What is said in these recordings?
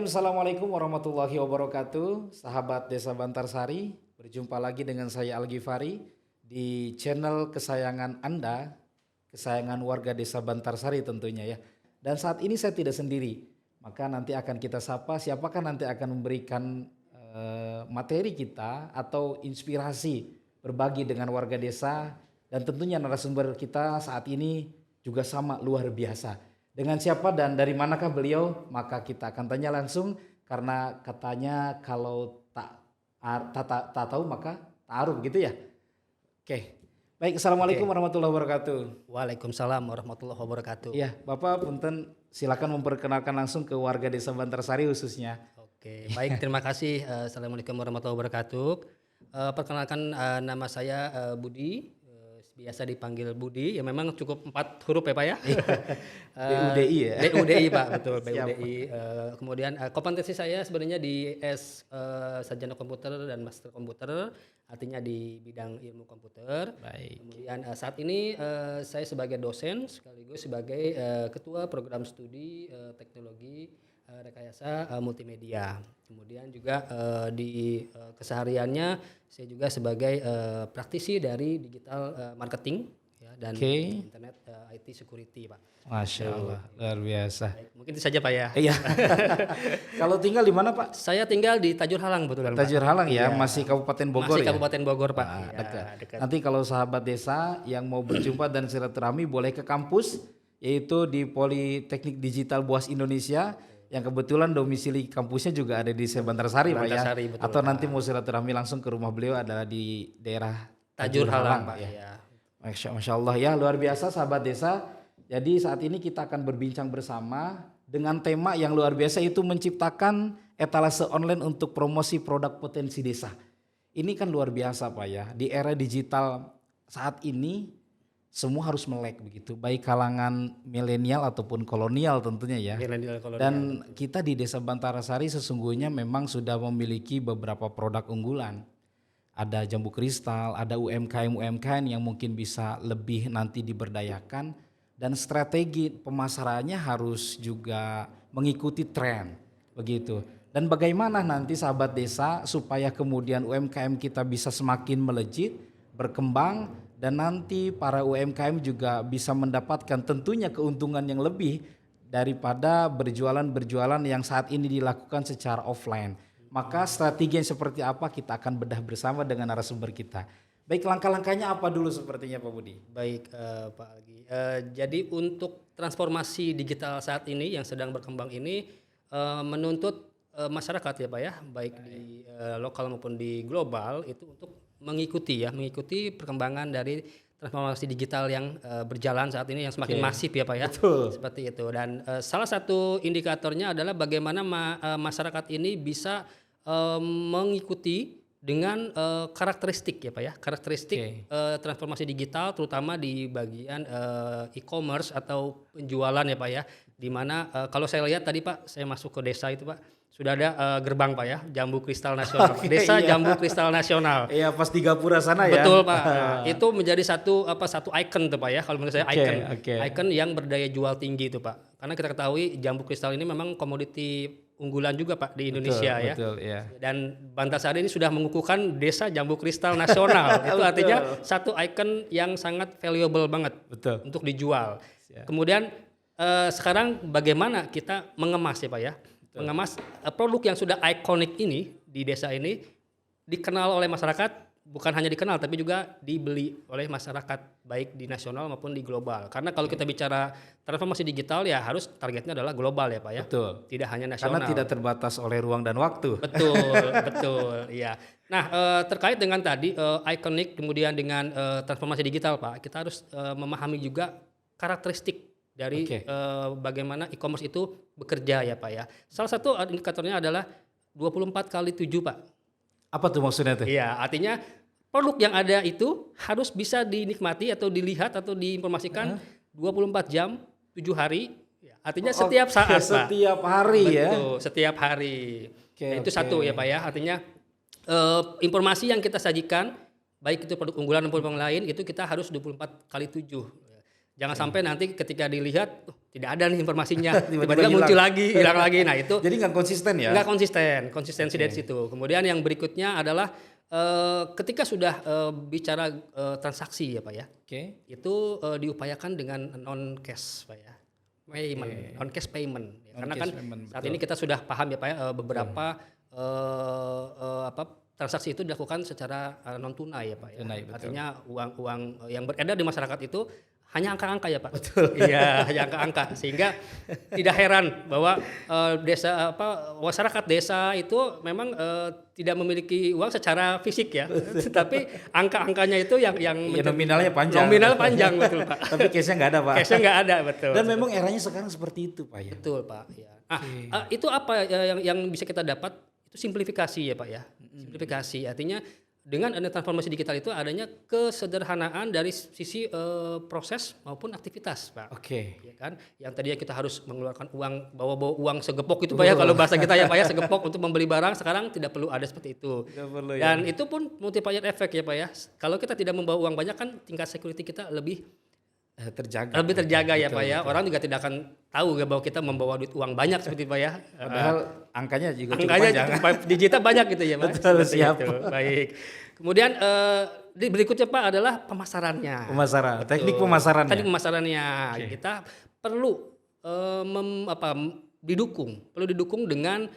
Assalamualaikum warahmatullahi wabarakatuh. Sahabat Desa Bantarsari, berjumpa lagi dengan saya Al-Ghifari di channel kesayangan Anda, kesayangan warga Desa Bantarsari tentunya ya. Dan saat ini saya tidak sendiri, maka nanti akan kita sapa siapakah nanti akan memberikan materi kita atau inspirasi berbagi dengan warga desa, dan tentunya narasumber kita saat ini juga sama luar biasa. Dengan siapa dan dari manakah beliau? Maka kita akan tanya langsung, karena katanya kalau tak tahu maka ta'aruf gitu ya. Oke. Baik, Assalamualaikum warahmatullahi wabarakatuh. Waalaikumsalam warahmatullahi wabarakatuh. Ya, Bapak punten silakan memperkenalkan langsung ke warga Desa Bantarsari khususnya. Oke, baik, terima kasih. Assalamualaikum warahmatullahi wabarakatuh. Perkenalkan, nama saya Budi, biasa dipanggil Budi. Ya memang cukup 4 huruf ya Pak ya. BUDI ya. BUDI Pak, betul Siap. BUDI. Kemudian kompetensi saya sebenarnya di Sarjana Komputer dan Master Komputer, artinya di bidang ilmu komputer. Baik. Kemudian saat ini saya sebagai dosen sekaligus sebagai ketua program studi teknologi rekayasa multimedia. Kemudian juga di kesehariannya saya juga sebagai praktisi dari digital marketing ya, dan internet IT security Pak. Masya Allah, luar biasa. Baik, mungkin itu saja Pak ya. Iya. Kalau tinggal di mana Pak? Saya tinggal di Tajur Halang betulan Pak. Tajur Halang ya, Iya. masih Kabupaten Bogor Masih ya? Kabupaten Bogor Pak. Nah, Iya, dekat. dekat. Nanti kalau sahabat desa yang mau berjumpa dan silaturahmi boleh ke kampus, yaitu di Politeknik Digital Boas Indonesia, yang kebetulan domisili kampusnya juga ada di Bantarsari Pak ya. Bantarsari, betul, Atau Pak. nanti mau silaturahmi langsung ke rumah beliau adalah di daerah Tajur Halang Pak ya. ya. Masya Allah ya, luar biasa sahabat desa. Jadi saat ini kita akan berbincang bersama dengan tema yang luar biasa, itu menciptakan etalase online untuk promosi produk potensi desa. Ini kan luar biasa Pak ya, di era digital saat ini semua harus melek begitu, baik kalangan milenial ataupun kolonial tentunya ya. Milenial kolonial. Dan kita di Desa Bantarsari sesungguhnya memang sudah memiliki beberapa produk unggulan. Ada jambu kristal, ada UMKM yang mungkin bisa lebih nanti diberdayakan, dan strategi pemasarannya harus juga mengikuti tren begitu. Dan bagaimana nanti sahabat desa supaya kemudian UMKM kita bisa semakin melejit, berkembang, dan nanti para UMKM juga bisa mendapatkan tentunya keuntungan yang lebih daripada berjualan yang saat ini dilakukan secara offline. Maka strategi yang seperti apa kita akan bedah bersama dengan narasumber kita. Baik, langkah-langkahnya apa dulu sepertinya Pak Budi? Baik Pak Algi. Jadi untuk transformasi digital saat ini yang sedang berkembang ini menuntut masyarakat ya Pak ya, baik di lokal maupun di global, itu untuk mengikuti perkembangan dari transformasi digital yang berjalan saat ini yang semakin masif ya Pak ya. Betul. Seperti itu. Dan salah satu indikatornya adalah bagaimana masyarakat ini bisa mengikuti dengan karakteristik ya Pak ya, karakteristik transformasi digital terutama di bagian e-commerce atau penjualan ya Pak ya, di mana kalau saya lihat tadi Pak, saya masuk ke desa itu Pak, sudah ada gerbang Pak ya, Jambu Kristal Nasional, Desa iya. Jambu Kristal Nasional. Iya, pas di Gapura sana ya. Betul Pak. Nah, itu menjadi satu ikon tuh Pak ya, kalau menurut saya ikon yang berdaya jual tinggi itu Pak. Karena kita ketahui jambu kristal ini memang komoditi unggulan juga Pak di Indonesia ya. Betul, ya. Dan Bantarsari ini sudah mengukuhkan Desa Jambu Kristal Nasional. Itu artinya satu ikon yang sangat valuable banget untuk dijual. Kemudian sekarang bagaimana kita mengemas ya Pak ya. Mengemas produk yang sudah ikonik ini di desa ini dikenal oleh masyarakat, bukan hanya dikenal tapi juga dibeli oleh masyarakat baik di nasional maupun di global. Karena kalau kita bicara transformasi digital ya harus targetnya adalah global ya Pak ya. Betul. Tidak hanya nasional. Karena tidak terbatas oleh ruang dan waktu. Betul, iya. Nah, terkait dengan tadi ikonik kemudian dengan transformasi digital Pak, kita harus memahami juga karakteristik dari bagaimana e-commerce itu bekerja ya Pak ya. Salah satu indikatornya adalah 24x7 Pak. Apa tuh maksudnya tuh? Iya, artinya produk yang ada itu harus bisa dinikmati atau dilihat atau diinformasikan 24 jam, 7 hari. Artinya setiap saat Pak. Setiap hari ya. Betul, setiap hari. Itu satu ya Pak ya. Artinya informasi yang kita sajikan baik itu produk unggulan maupun yang lain itu kita harus 24x7. Jangan sampai nanti ketika dilihat tidak ada nih informasinya, Tiba-tiba tiba-tiba hilang. muncul lagi, hilang lagi. Nah itu Jadi nggak konsisten ya? nggak konsistensi dari situ. Kemudian yang berikutnya adalah ketika sudah bicara transaksi ya Pak ya, Oke. itu diupayakan dengan non cash Pak ya, payment, non cash payment. Ya, karena kan Non-cash payment, saat betul. ini kita sudah paham ya Pak ya, beberapa transaksi itu dilakukan secara non tunai ya Pak ya. Tunai, betul. Artinya uang-uang yang beredar di masyarakat itu hanya angka-angka ya Pak. Betul. Iya, hanya angka-angka sehingga tidak heran bahwa masyarakat desa itu memang tidak memiliki uang secara fisik ya. Tapi angka-angkanya itu yang Ya, nominalnya panjang. Nominal panjang betul Pak. Tapi case-nya nggak ada, Pak. Cashnya nggak ada betul. Dan memang eranya sekarang seperti itu, Pak ya. Betul Pak. Ya. Itu apa yang bisa kita dapat? Itu simplifikasi ya Pak ya. Simplifikasi artinya dengan adanya transformasi digital itu adanya kesederhanaan dari sisi proses maupun aktivitas Pak. Oke. Ya kan, yang tadinya kita harus mengeluarkan uang, bawa uang segepok itu Pak ya, kalau bahasa kita ya Pak ya, segepok untuk membeli barang, sekarang tidak perlu ada seperti itu. Tidak perlu, ya. Dan itu pun multiplier effect ya Pak ya. Kalau kita tidak membawa uang banyak kan tingkat security kita lebih Terjaga. terjaga ya Betul, Pak ya. betul. Orang juga tidak akan tahu ya bahwa kita membawa duit uang banyak seperti itu Pak ya. Padahal angkanya juga cukup Angkanya panjang. digital banyak gitu ya Pak. Betul, Seperti siap. itu. Baik. Kemudian berikutnya Pak adalah pemasarannya. Pemasaran, teknik Betul. pemasarannya. Teknik pemasarannya. Oke. Kita perlu didukung dengan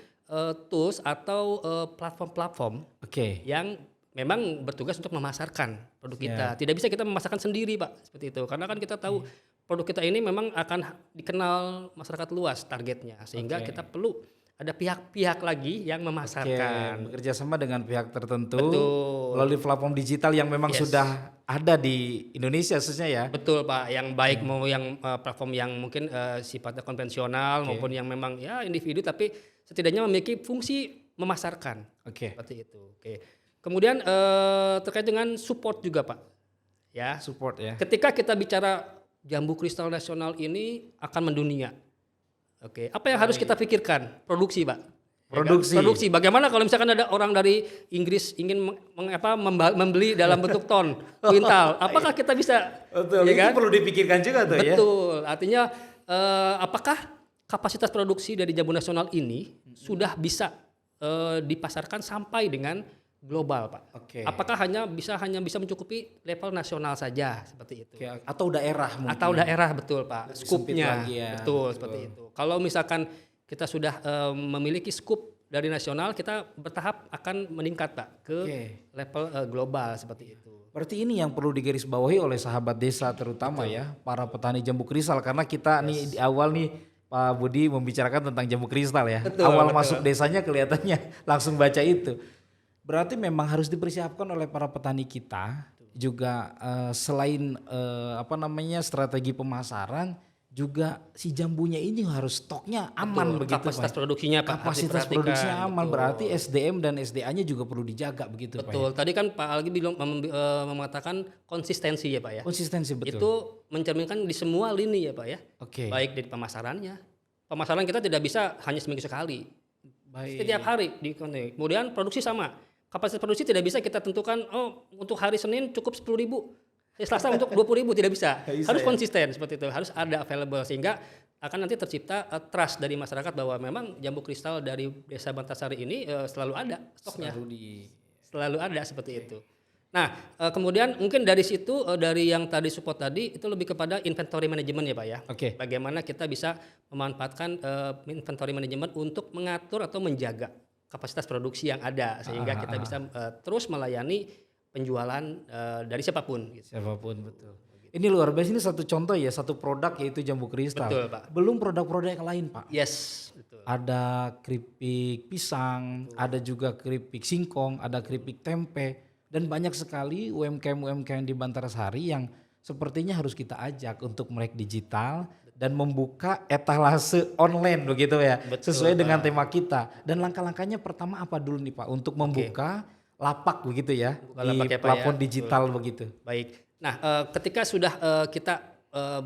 tools atau platform-platform Oke. yang memang bertugas untuk memasarkan produk kita. Ya. Tidak bisa kita memasarkan sendiri Pak, seperti itu. Karena kan kita tahu produk kita ini memang akan dikenal masyarakat luas targetnya, sehingga Oke. kita perlu ada pihak-pihak lagi yang Oke, memasarkan. bekerja sama dengan pihak tertentu Betul. melalui platform digital yang memang Yes. sudah ada di Indonesia khususnya ya. Betul Pak, yang baik mau yang platform yang mungkin sifatnya konvensional Oke. maupun yang memang ya individu tapi setidaknya memiliki fungsi memasarkan. Oke. Seperti itu. Oke. Kemudian terkait dengan support juga Pak. Ya. Support ya. Ketika kita bicara jambu kristal nasional ini akan mendunia. Oke, apa yang harus kita pikirkan? Produksi, Pak. Produksi. Produksi. Bagaimana kalau misalkan ada orang dari Inggris ingin membeli dalam bentuk ton, kuintal? Apakah kita bisa? Betul, ya itu kan? perlu dipikirkan juga tuh ya. Betul. Artinya apakah kapasitas produksi dari jambu nasional ini sudah bisa dipasarkan sampai dengan global, Pak? Oke. Apakah hanya bisa mencukupi level nasional saja seperti itu? Oke, atau daerah mungkin. Atau daerah betul Pak, Lebih sempit skupnya lagi ya. betul seperti itu. Kalau misalkan kita sudah memiliki skup dari nasional, kita bertahap akan meningkat Pak ke Oke. level global seperti itu. Berarti ini yang perlu digarisbawahi oleh sahabat desa terutama ya, para petani jambu kristal karena kita nih di awal nih Pak Budi membicarakan tentang jambu kristal ya. Betul, awal betul. masuk desanya kelihatannya langsung baca itu. Berarti memang harus dipersiapkan oleh para petani kita juga selain strategi pemasaran juga si jambunya ini harus stoknya aman Betul, begitu kapasitas Pak. produksinya Pak. harus Kapasitas diperhatikan. produksinya aman Betul. berarti SDM dan SDA-nya juga perlu dijaga begitu Pak. Betul. Tadi kan Pak Algi bilang mengatakan konsistensi ya Pak ya. Konsistensi betul. Itu mencerminkan di semua lini ya Pak ya. Oke. Baik dari pemasarannya. Pemasaran kita tidak bisa hanya seminggu sekali. Baik. Setiap hari di kemudian produksi sama. Kapasitas produksi tidak bisa kita tentukan untuk hari Senin cukup 10.000. Hari Selasa untuk 20.000 tidak bisa. Nggak bisa Harus ya? konsisten seperti itu. Harus ada available sehingga akan nanti tercipta trust dari masyarakat bahwa memang jambu kristal dari Desa Bantarsari ini selalu ada stoknya. Selalu ada seperti itu. Nah, kemudian mungkin dari situ dari yang tadi support tadi itu lebih kepada inventory management ya Pak ya. Oke. Bagaimana kita bisa memanfaatkan inventory management untuk mengatur atau menjaga kapasitas produksi yang ada sehingga kita bisa terus melayani penjualan dari siapapun. Gitu. Siapapun betul. Ini luar biasa, ini satu contoh ya, satu produk yaitu jambu kristal. Betul, Pak. Belum produk-produk yang lain Pak. Yes, betul. Ada keripik pisang, ada juga keripik singkong, ada keripik tempe, dan banyak sekali UMKM di Bantarsari yang sepertinya harus kita ajak untuk melek digital dan membuka etalase online begitu ya, Betul, sesuai Pak. dengan tema kita. Dan langkah-langkahnya pertama apa dulu nih Pak untuk membuka lapak begitu ya Membuka di lapak ya, Pak, platform ya. digital begitu. Baik. Nah, ketika sudah kita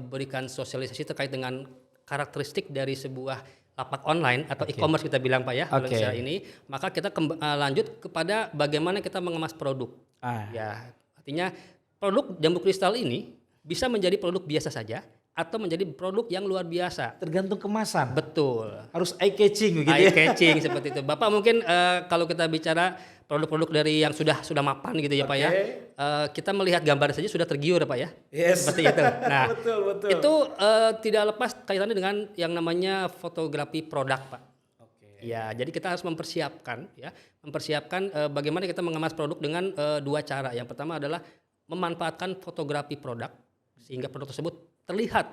berikan sosialisasi terkait dengan karakteristik dari sebuah lapak online atau e-commerce kita bilang Pak ya, kalau Oke. misalnya ini, maka kita lanjut kepada bagaimana kita mengemas produk. Ah. Ya, artinya produk jambu kristal ini bisa menjadi produk biasa saja atau menjadi produk yang luar biasa. Tergantung kemasan. Betul. Harus eye catching begitu Eye ya. catching seperti itu. Bapak mungkin kalau kita bicara produk-produk dari yang sudah mapan gitu ya Pak ya. Kita melihat gambar saja sudah tergiur Pak ya. Yes. Seperti itu. Nah, betul. itu tidak lepas kaitannya dengan yang namanya fotografi produk Pak. Ya, jadi kita harus mempersiapkan bagaimana kita mengemas produk dengan dua cara. Yang pertama adalah memanfaatkan fotografi produk sehingga produk tersebut terlihat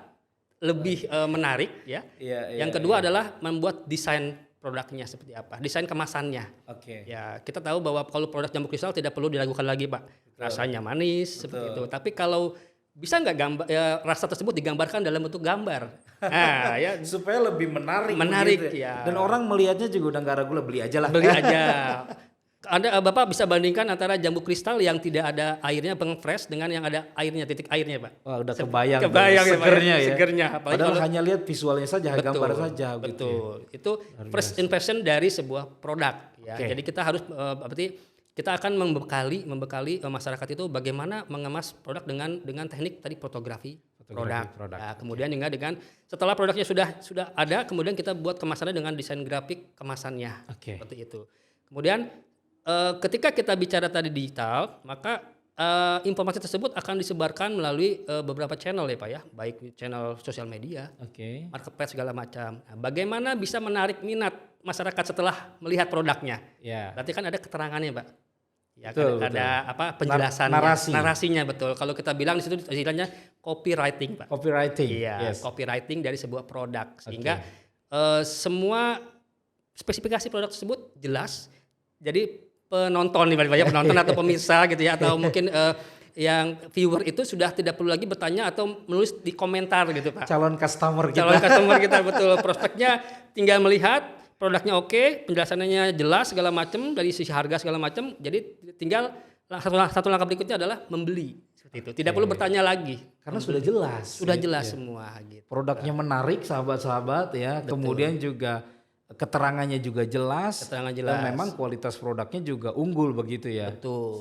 lebih menarik ya. Yang kedua adalah membuat desain produknya seperti apa, desain kemasannya. Ya, kita tahu bahwa kalau produk jambu kristal tidak perlu diragukan lagi Pak. Rasanya manis seperti itu. Tapi kalau bisa nggak rasa tersebut digambarkan dalam bentuk gambar? Nah, ya supaya lebih menarik begitu. Ya. Dan orang melihatnya juga udah nggak ragu lah, beli aja lah. Beli aja. Bapak bisa bandingkan antara jambu kristal yang tidak ada airnya fresh dengan yang ada airnya, titik airnya Pak. Wah, udah kebayang segernya ya. Segernya. Padahal hanya lihat visualnya saja, gambar saja. Betul. Gitu ya. Itu first impression dari sebuah produk. Ya. Jadi kita harus berarti kita akan membekali masyarakat itu bagaimana mengemas produk dengan teknik tadi fotografi produk. Ya, kemudian juga dengan setelah produknya sudah ada, kemudian kita buat kemasannya dengan desain grafik kemasannya. Seperti itu. Kemudian ketika kita bicara tadi digital, maka informasi tersebut akan disebarkan melalui beberapa channel ya Pak ya, baik channel sosial media, marketplace segala macam. Nah, bagaimana bisa menarik minat masyarakat setelah melihat produknya? Berarti kan ada keterangannya Pak. Ya, betul. Ada penjelasannya, narasinya betul. Kalau kita bilang di situ istilahnya copywriting Pak. Iya, copywriting dari sebuah produk sehingga semua spesifikasi produk tersebut jelas. Jadi penonton atau pemirsa gitu ya, atau mungkin yang viewer itu sudah tidak perlu lagi bertanya atau menulis di komentar gitu Pak. Calon customer kita betul, prospeknya tinggal melihat produknya oke, penjelasannya jelas segala macam dari sisi harga segala macam. Jadi tinggal satu langkah berikutnya adalah membeli seperti itu. Tidak perlu bertanya lagi karena sudah jelas. Sudah jelas semua gitu. Produknya menarik sahabat-sahabat ya. Betul. Kemudian juga keterangannya juga jelas, dan memang kualitas produknya juga unggul begitu ya.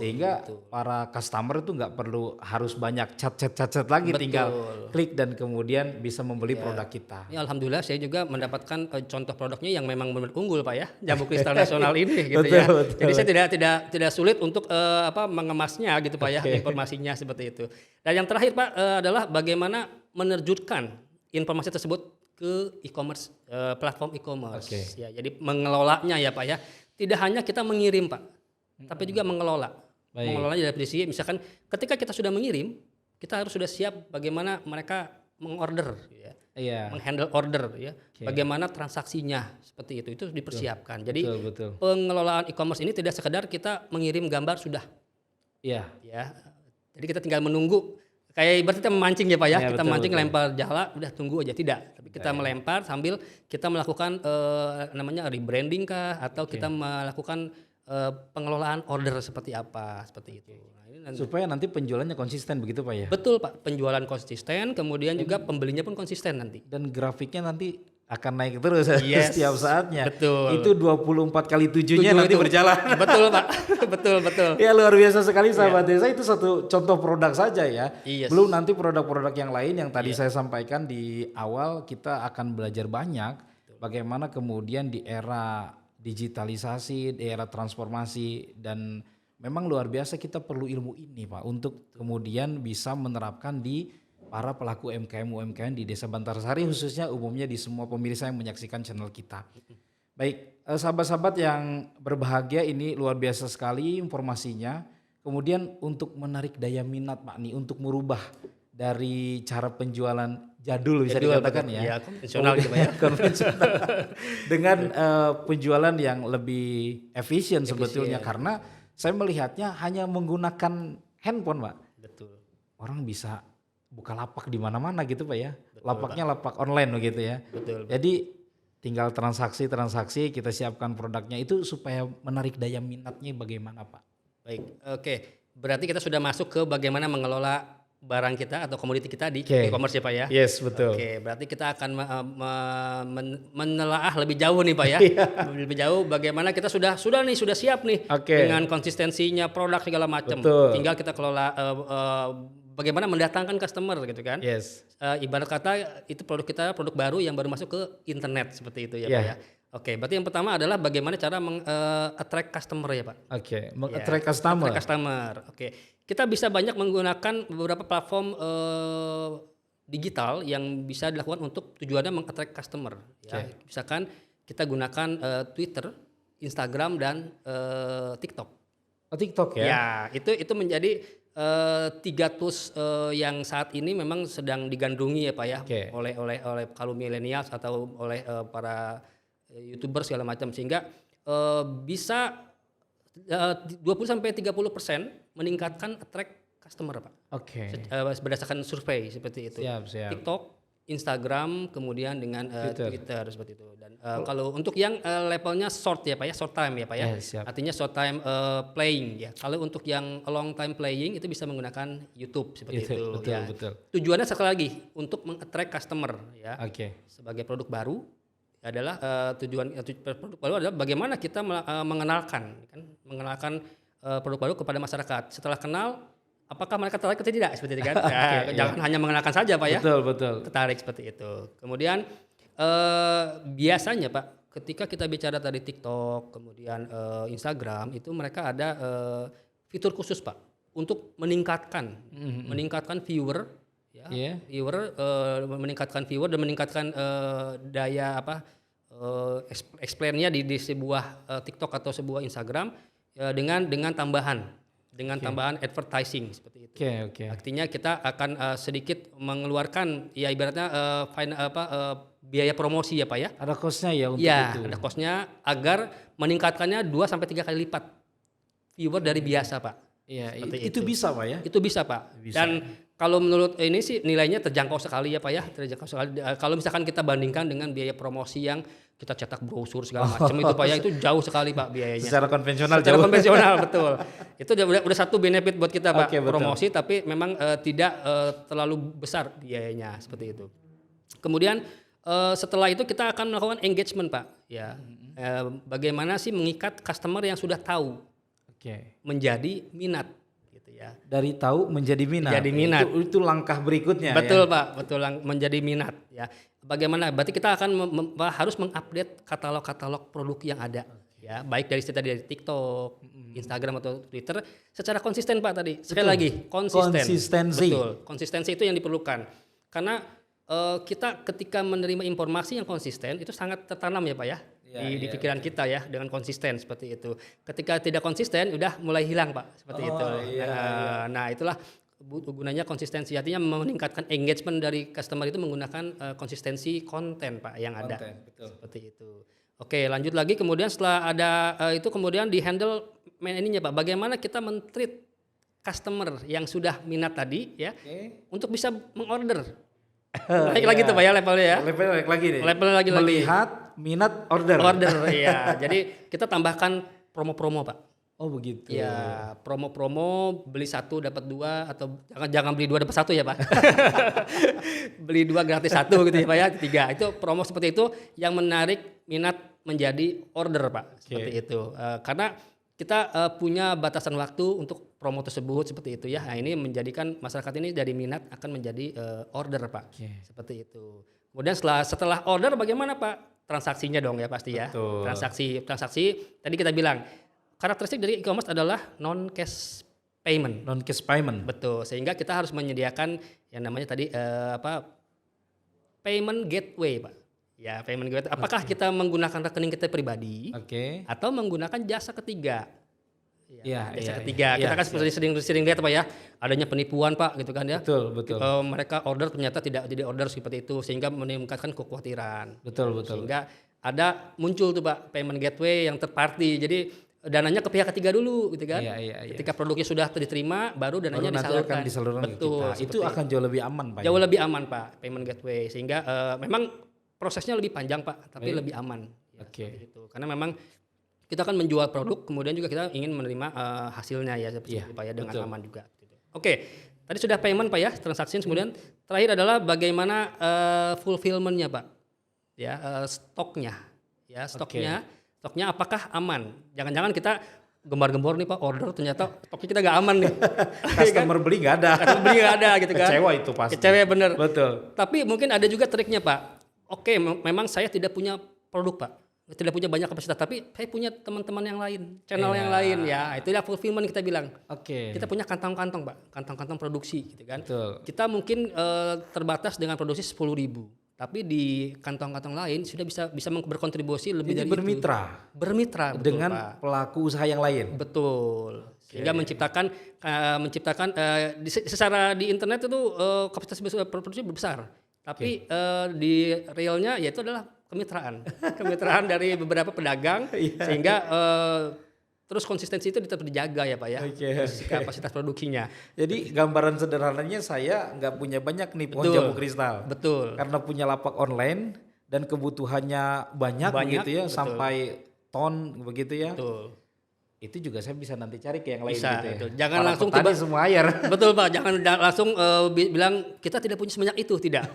Sehingga para customer itu nggak perlu harus banyak chat lagi, tinggal klik dan kemudian bisa membeli produk kita. Ya, alhamdulillah saya juga mendapatkan contoh produknya yang memang benar unggul Pak ya, jambu kristal nasional ini gitu ya. Jadi saya tidak sulit untuk mengemasnya gitu Pak ya, informasinya seperti itu. Dan yang terakhir Pak adalah bagaimana menerjunkan informasi tersebut ke e-commerce, platform e-commerce. Ya, jadi mengelolanya ya Pak ya. Tidak hanya kita mengirim Pak, tapi juga mengelola. Mengelolanya dari sisi misalkan ketika kita sudah mengirim, kita harus sudah siap bagaimana mereka mengorder ya. Menghandle order ya. Bagaimana transaksinya seperti itu dipersiapkan. Jadi pengelolaan e-commerce ini tidak sekedar kita mengirim gambar sudah. Ya. Jadi kita tinggal menunggu. Kayak berarti kita memancing ya Pak ya, kita memancing lempar jala udah tunggu aja, tidak. Tapi kita melempar sambil kita melakukan namanya rebranding kah atau kita melakukan pengelolaan order seperti apa, seperti itu. Nah, ini supaya nanti penjualannya konsisten begitu Pak ya? Betul Pak, penjualan konsisten, kemudian juga pembelinya pun konsisten nanti. Dan grafiknya nanti akan naik terus setiap saatnya. Betul. Itu 24x7-nya nanti berjalan. Betul Pak, betul. Ya luar biasa sekali sahabat desa, itu satu contoh produk saja ya. Belum nanti produk-produk yang lain yang tadi saya sampaikan di awal, kita akan belajar banyak bagaimana kemudian di era digitalisasi, di era transformasi, dan memang luar biasa kita perlu ilmu ini Pak untuk kemudian bisa menerapkan di para pelaku UMKM di Desa Bantarsari, khususnya umumnya di semua pemirsa yang menyaksikan channel kita. Baik, sahabat-sahabat yang berbahagia, ini luar biasa sekali informasinya. Kemudian untuk menarik daya minat Pak nih, untuk merubah dari cara penjualan jadul bisa dikatakan ya. Konvensional gitu Pak ya. Konvensional. Dengan penjualan yang lebih efisien sebetulnya, karena saya melihatnya hanya menggunakan handphone Pak. Betul. Orang bisa buka lapak di mana-mana gitu Pak ya. Lapaknya lapak online begitu ya. Jadi tinggal transaksi kita siapkan produknya itu supaya menarik daya minatnya bagaimana Pak? Baik, oke. Berarti kita sudah masuk ke bagaimana mengelola barang kita atau komoditi kita di Oke. e-commerce ya Pak ya. Yes, betul. Oke, berarti kita akan menelaah lebih jauh nih Pak ya. Lebih jauh bagaimana kita sudah siap nih Oke. dengan konsistensinya produk segala macam. Betul. Tinggal kita kelola bagaimana mendatangkan customer gitu kan. Yes. Ibarat kata itu produk kita produk baru yang baru masuk ke internet seperti itu ya Pak ya. Oke, berarti yang pertama adalah bagaimana cara attract customer ya Pak. Oke, meng-attract customer. Attract customer. Oke. Kita bisa banyak menggunakan beberapa platform digital yang bisa dilakukan untuk tujuannya meng-attract customer ya. Misalkan kita gunakan Twitter, Instagram dan TikTok. Oh, TikTok ya. Ya, itu menjadi 3 tools yang saat ini memang sedang digandrungi ya Pak ya, oleh kaum milenial atau oleh para YouTuber segala macam, sehingga bisa 20-30% meningkatkan attract customer Pak. Oke. Berdasarkan survei seperti itu. Siap. TikTok, Instagram, kemudian dengan Twitter seperti itu. Dan kalau untuk yang levelnya short ya Pak ya, short time ya Pak ya. Artinya short time playing ya. Kalau untuk yang long time playing itu bisa menggunakan YouTube seperti itu. Betul. Tujuannya sekali lagi untuk meng-attract customer ya. Oke. Sebagai produk baru adalah tujuan produk baru adalah bagaimana kita mengenalkan produk baru kepada masyarakat. Setelah kenal, apakah mereka tertarik atau tidak seperti itu kan? Jangan hanya mengenalkan saja Pak ya. Betul. Tertarik seperti itu. Kemudian biasanya Pak, ketika kita bicara tadi TikTok, kemudian Instagram, itu mereka ada fitur khusus Pak untuk meningkatkan viewer. Meningkatkan viewer dan meningkatkan daya explain-nya di sebuah TikTok atau sebuah Instagram dengan tambahan advertising seperti itu. Oke. Artinya kita akan sedikit mengeluarkan ya ibaratnya biaya promosi ya Pak ya. Ada cost-nya ya untuk itu. Ada cost-nya agar meningkatkannya 2-3 kali lipat viewer dari biasa Pak. Iya, itu bisa Pak ya? Itu bisa Pak. Dan kalau menurut ini sih nilainya terjangkau sekali ya Pak ya. Terjangkau sekali. Kalau misalkan kita bandingkan dengan biaya promosi yang kita cetak brosur segala macam itu Pak ya, itu jauh sekali Pak biayanya. Secara konvensional betul. Itu udah satu benefit buat kita Pak, promosi tapi memang tidak terlalu besar biayanya seperti itu. Kemudian setelah itu kita akan melakukan engagement Pak ya. Bagaimana sih mengikat customer yang sudah tahu menjadi minat gitu ya. Dari tahu menjadi minat. Itu langkah berikutnya. Betul ya? Pak, betul menjadi minat ya. Bagaimana? Berarti kita akan harus mengupdate katalog-katalog produk yang ada ya, baik dari TikTok, Instagram atau Twitter secara konsisten Pak tadi. Sekali lagi, konsistensi. Betul. Konsistensi itu yang diperlukan. Karena kita ketika menerima informasi yang konsisten itu sangat tertanam ya Pak ya. Di pikiran kita ya, dengan konsisten seperti itu. Ketika tidak konsisten udah mulai hilang Pak seperti itu. Nah, itulah gunanya konsistensi, artinya meningkatkan engagement dari customer itu menggunakan konsistensi konten Pak yang ada. Seperti itu. Oke, lanjut lagi kemudian setelah ada itu kemudian di handle ininya Pak, bagaimana kita men-treat customer yang sudah minat tadi ya untuk bisa mengorder. Naik lagi tuh Pak ya levelnya ya. Level lagi nih. Level lagi. Melihat minat order iya. Jadi kita tambahkan promo-promo Pak. Oh begitu. Ya, promo-promo beli 1 dapat 2 atau jangan beli 2 dapat 1 ya Pak. Beli 2 gratis 1 gitu ya Pak ya, 3. Itu promo seperti itu yang menarik minat menjadi order Pak. Seperti itu. Karena kita punya batasan waktu untuk promo tersebut seperti itu ya. Nah, ini menjadikan masyarakat ini dari minat akan menjadi order Pak. Seperti itu. Kemudian setelah order bagaimana Pak? Transaksinya dong ya pasti ya. Betul. Transaksi tadi kita bilang karakteristik dari e-commerce adalah non-cash payment. Non-cash payment. Betul. Sehingga kita harus menyediakan yang namanya tadi payment gateway, Pak. Ya, payment gateway. Apakah kita menggunakan rekening kita pribadi atau menggunakan jasa ketiga? Jasa ketiga. Kita kan sering lihat Pak ya, adanya penipuan Pak gitu kan ya. Betul. Mereka order ternyata tidak order seperti itu sehingga menimbulkan kekhawatiran. Betul. Sehingga muncul tuh Pak payment gateway yang third party. Jadi dananya ke pihak ketiga dulu gitu kan. Ketika produknya sudah diterima baru dananya disalurkan. Betul. Itu akan jauh lebih aman Pak. Jauh lebih aman Pak payment gateway, sehingga memang prosesnya lebih panjang Pak, tapi lebih aman. Gitu. Karena memang kita akan menjual produk, kemudian juga kita ingin menerima hasilnya ya seperti itu Pak ya, dengan aman juga. Oke. Tadi sudah payment Pak ya, transaksi. Kemudian terakhir adalah bagaimana fulfillment-nya Pak. Ya, stoknya. Ya, stoknya apakah aman? Jangan-jangan kita gembar-gembor nih Pak, order ternyata stoknya kita nggak aman nih. Customer beli nggak ada. Customer beli nggak ada gitu kan. Kecewa itu pasti. Kecewa bener. Betul. Tapi mungkin ada juga triknya Pak. Oke, memang saya tidak punya produk Pak. Tidak punya banyak kapasitas, tapi saya punya teman-teman yang lain, channel yang lain ya. Itulah fulfillment kita bilang. Kita punya kantong-kantong Pak, kantong-kantong produksi gitu kan. Betul. Kita mungkin terbatas dengan produksi 10.000. Tapi di kantong-kantong lain sudah bisa berkontribusi lebih Jadi dari bermitra. itu. Bermitra betul, dengan Pak. pelaku usaha yang lain. Betul. Sehingga menciptakan secara di internet itu kapasitas produksi besar. Tapi di realnya yaitu adalah kemitraan dari beberapa pedagang sehingga terus konsistensi itu tetap dijaga ya Pak ya. Kapasitas produksinya. Jadi gambaran sederhananya saya nggak punya banyak nih pohon jambu kristal. Betul. Karena punya lapak online dan kebutuhannya banyak begitu ya, sampai ton begitu ya. Betul. Itu juga saya bisa nanti cari ke yang lain Bisa, gitu ya. betul. Jangan para langsung petani semua air. Betul Pak, jangan langsung bilang kita tidak punya sebanyak itu, tidak.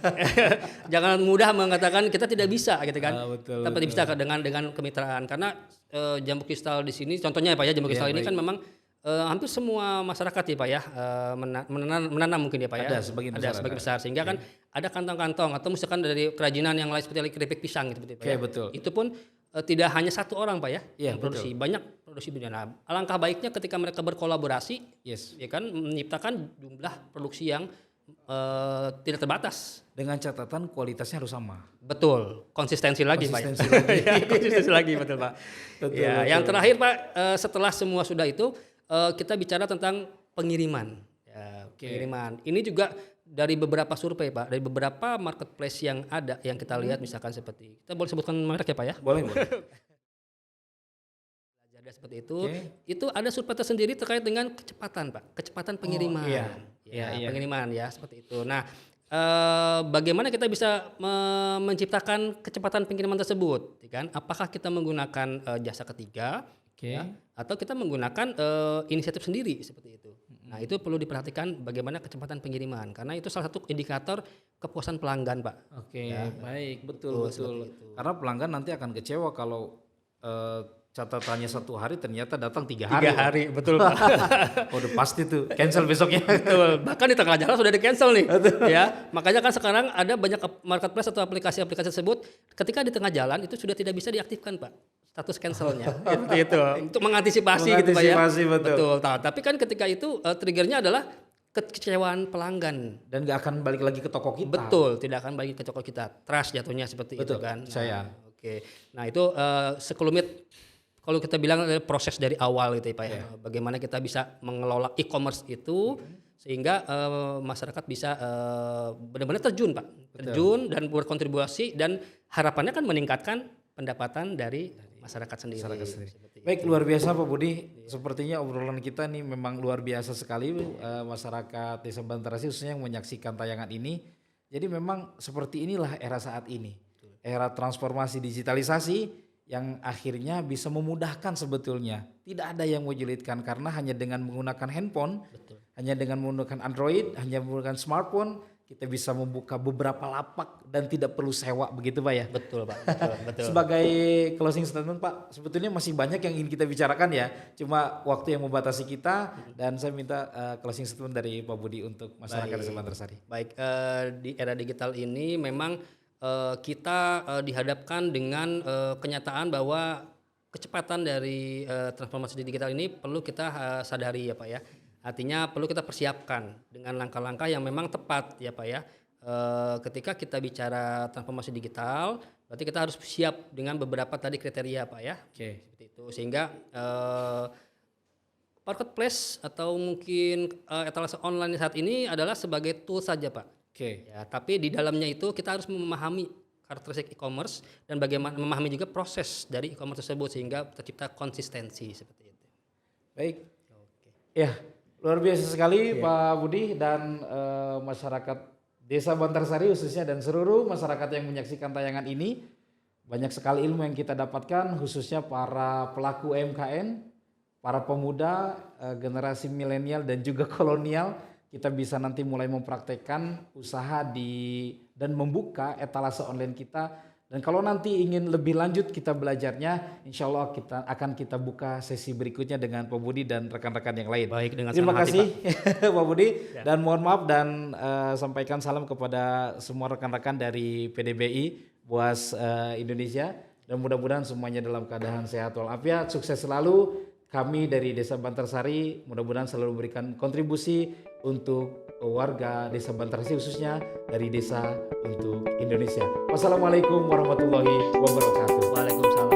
Jangan mudah mengatakan kita tidak bisa gitu kan. Tapi bisa dengan kemitraan karena jambu kristal di sini contohnya ya Pak ya, jambu kristal ini kan memang hampir semua masyarakat ya Pak ya menanam mungkin ya Pak ya. Ada sebagian besar sehingga kan ada kantong-kantong atau misalkan dari kerajinan yang lain seperti keripik pisang gitu Pak ya. Betul. Itu pun tidak hanya satu orang Pak ya yang produksi, betul. banyak produksi dunia. Nah, alangkah baiknya ketika mereka berkolaborasi, ya kan menciptakan jumlah produksi yang tidak terbatas. Dengan catatan kualitasnya harus sama. Betul, konsistensi lagi Pak. Konsistensi lagi betul Pak. Betul. Yang terakhir Pak, setelah semua sudah itu kita bicara tentang pengiriman. Pengiriman. Ini juga dari beberapa survei Pak, dari beberapa marketplace yang ada yang kita lihat misalkan seperti kita boleh sebutkan merek ya Pak ya? Boleh. Ada seperti itu. Itu ada survei tersendiri terkait dengan kecepatan Pak, kecepatan pengiriman. Pengiriman ya seperti itu. Nah, bagaimana kita bisa menciptakan kecepatan pengiriman tersebut? Kan? Apakah kita menggunakan jasa ketiga? Atau kita menggunakan inisiatif sendiri seperti itu. Nah itu perlu diperhatikan bagaimana kecepatan pengiriman karena itu salah satu indikator kepuasan pelanggan Pak. Baik betul. Karena pelanggan nanti akan kecewa kalau catatannya 1 hari ternyata datang 3 hari. 3 hari betul Pak. Udah pasti tuh cancel besoknya. Betul. Bahkan di tengah jalan sudah di cancel nih. Ya makanya kan sekarang ada banyak marketplace atau aplikasi-aplikasi tersebut ketika di tengah jalan itu sudah tidak bisa diaktifkan Pak. Status cancelnya seperti itu untuk mengantisipasi gitu Pak ya. Betul. Nah, tapi kan ketika itu triggernya adalah kekecewaan pelanggan dan gak akan balik lagi ke toko kita. Betul, tidak akan balik ke toko kita. Trust jatuhnya seperti itu kan. Nah, itu sekelumit kalau kita bilang proses dari awal gitu ya Pak ya. Bagaimana kita bisa mengelola e-commerce itu sehingga masyarakat bisa benar-benar terjun Pak. Terjun dan berkontribusi dan harapannya kan meningkatkan pendapatan dari masyarakat sendiri. Baik, luar biasa Pak Budi. Sepertinya obrolan kita nih memang luar biasa sekali masyarakat Desa Bantarasi khususnya yang menyaksikan tayangan ini. Jadi memang seperti inilah era saat ini. Era transformasi digitalisasi yang akhirnya bisa memudahkan sebetulnya. Tidak ada yang menyulitkan karena hanya dengan menggunakan handphone, hanya dengan menggunakan Android, hanya menggunakan smartphone kita bisa membuka beberapa lapak dan tidak perlu sewa begitu Pak ya. Betul Pak. Betul. Sebagai closing statement Pak, sebetulnya masih banyak yang ingin kita bicarakan ya. Cuma waktu yang membatasi kita dan saya minta closing statement dari Pak Budi untuk masyarakat Desa Bantarsari. Baik, di era digital ini memang kita dihadapkan dengan kenyataan bahwa kecepatan dari transformasi digital ini perlu kita sadari ya Pak ya. Artinya perlu kita persiapkan dengan langkah-langkah yang memang tepat ya Pak ya. Ketika kita bicara transformasi digital, berarti kita harus siap dengan beberapa tadi kriteria Pak ya. Seperti itu sehingga marketplace atau mungkin etalase online saat ini adalah sebagai tool saja Pak. Ya, tapi di dalamnya itu kita harus memahami karakteristik e-commerce dan bagaimana memahami juga proses dari e-commerce tersebut sehingga tercipta konsistensi seperti itu. Baik. Ya. Luar biasa sekali Pak Budi dan masyarakat Desa Bantarsari khususnya dan seluruh masyarakat yang menyaksikan tayangan ini. Banyak sekali ilmu yang kita dapatkan khususnya para pelaku UMKM, para pemuda, generasi milenial dan juga kolonial. kita bisa nanti mulai mempraktekkan usaha dan membuka etalase online kita. Dan kalau nanti ingin lebih lanjut kita belajarnya, insya Allah kita buka sesi berikutnya dengan Pak Budi dan rekan-rekan yang lain. Baik, dengan Terima senang hati, kasih Pak Budi, dan mohon maaf dan sampaikan salam kepada semua rekan-rekan dari PDBI Boas Indonesia, dan mudah-mudahan semuanya dalam keadaan sehat walafiat, sukses selalu. Kami dari Desa Bantarsari mudah-mudahan selalu memberikan kontribusi untuk warga Desa Bantarsari, khususnya dari desa untuk Indonesia. Wassalamualaikum warahmatullahi wabarakatuh. Waalaikumsalam.